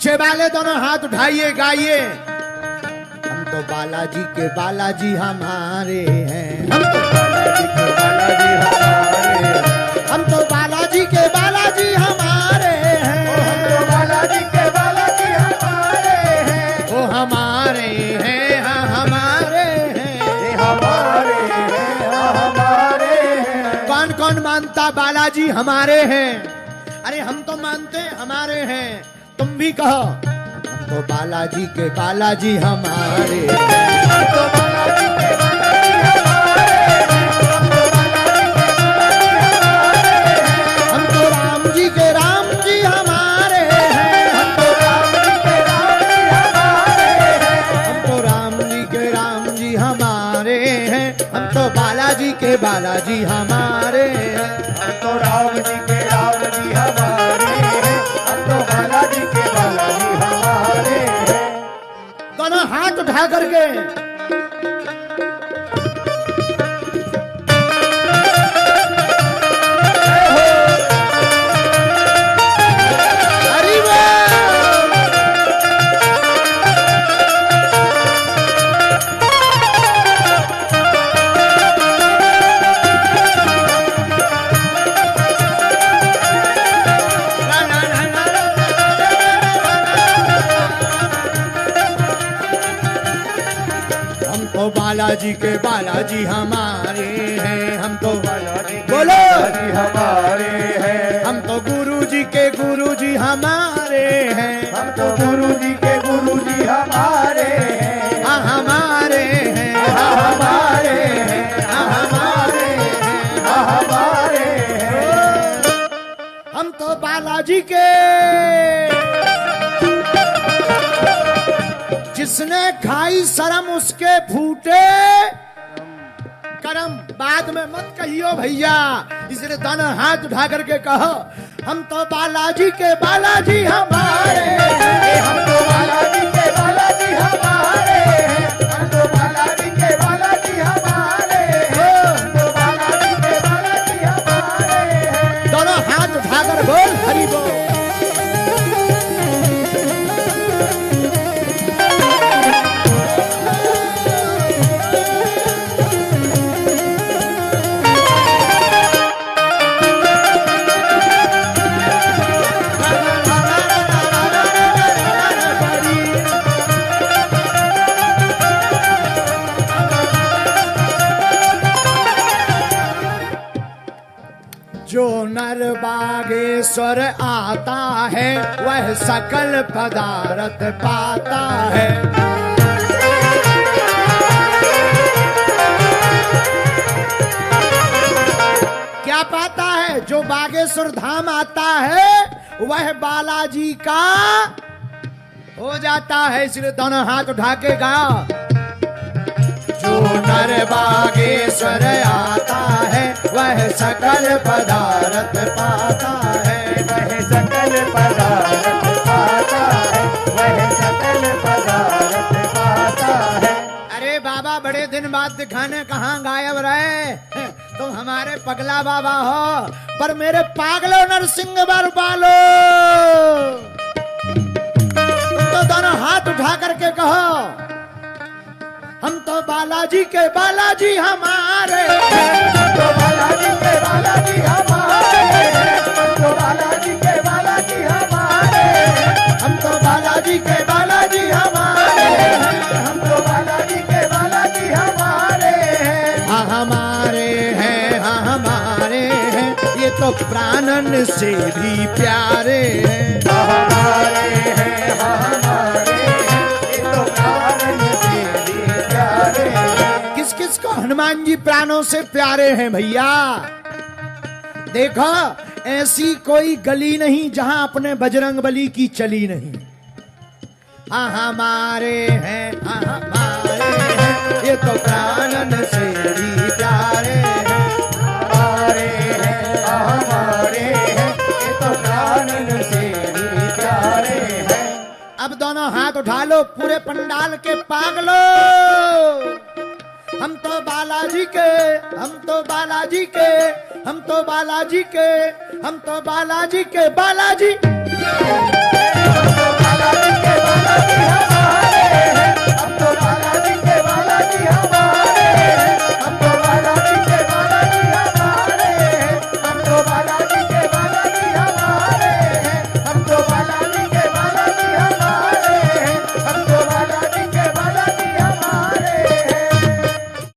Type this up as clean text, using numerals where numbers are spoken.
पीछे वाले दोनों हाथ उठाइए, गाइए। हम तो बालाजी के बालाजी हमारे हैं, हम तो बालाजी के बालाजी हमारे हैं, हम तो बालाजी के बालाजी हमारे हैं, हम तो बालाजी के बालाजी हमारे हैं, वो हमारे हैं, हाँ हमारे हैं, हमारे हैं, हाँ हमारे हैं। कौन कौन मानता बालाजी हमारे हैं? अरे हम तो मानते हमारे हैं, तुम भी कहो। हम तो बालाजी के बालाजी हमारे हैं, हम तो बालाजी के बालाजी हमारे हैं, हम तो राम जी के राम जी हमारे हैं, हम तो राम जी के राम जी हमारे हैं, हम तो राम जी के राम जी हमारे हैं, हम तो बालाजी के बालाजी हमारे हैं, हम तो राम जी के राम जी हमारे हैं, हम तो बालाजी के बालाजी हमारे हैं। दोनों हाथ उठा करके हरि बोल। बालाजी के बालाजी हमारे हैं, हम तो बालाजी बोलो हमारे हैं, हम तो गुरुजी के गुरुजी हमारे हैं, हम तो गुरुजी के गुरुजी हमारे हैं, हाँ हमारे हैं, हाँ हमारे हैं, हाँ हमारे हैं, हाँ हमारे हैं। हम तो बालाजी के, जिसने खाई शर्म उसके फूटे करम। बाद में मत कहियो भैया, इसलिए दोनों हाथ उठा करके कहो। हम तो बालाजी के बालाजी हमारे हैं, हम तो बालाजी के बालाजी हमारे हैं, हम तो बालाजी के बालाजी हमारे हैं, हम तो बालाजी के बालाजी हमारे हैं। दोनों हाथ उठाकर बोल हरि बोल। जो नर बागेश्वर आता है वह सकल पदार्थ पाता है। क्या पाता है? जो बागेश्वर धाम आता है वह बालाजी का हो जाता है। इसलिए दोनों हाथ उठा के गाओ। जो नर बागेश्वर आता है वह सकल पदार्थ पाता है, वह सकल पदार्थ पाता है, वह सकल पदार्थ पाता है। अरे बाबा बड़े दिन बाद दिखाने कहाँ गायब रहे? तुम हमारे पगला बाबा हो, पर मेरे पागलो नरसिंह बर बालो। तुम तो दोनों हाथ उठा करके कहो। हम तो बालाजी के बालाजी हमारे हैं, हम तो बालाजी के बालाजी हमारे हैं, हम तो बालाजी के बालाजी हमारे हैं, हम तो बालाजी के बालाजी हमारे हैं, हम तो बालाजी के बालाजी हमारे हैं, हाँ हमारे हैं, हाँ हमारे हैं। ये तो प्राणन से भी प्यारे हैं, हाँ हमारे हैं, हाँ हमारे हैं। ये तो प्राणन से भी प्यारे हैं। किस किस को हनुमान जी प्राणों से प्यारे हैं भैया? देखो ऐसी कोई गली नहीं जहां अपने बजरंगबली की चली नहीं। हाँ हमारे हैं, हाँ हमारे हैं। ये तो प्राणन से भी प्यारे हैं, हमारे हैं, हाँ हमारे हैं। ये तो प्राणन से भी प्यारे हैं। अब दोनों हाथ उठा लो पूरे पंडाल के पागलो। हम तो बालाजी के, हम तो बालाजी के, हम तो बालाजी के, हम तो बालाजी के बालाजी।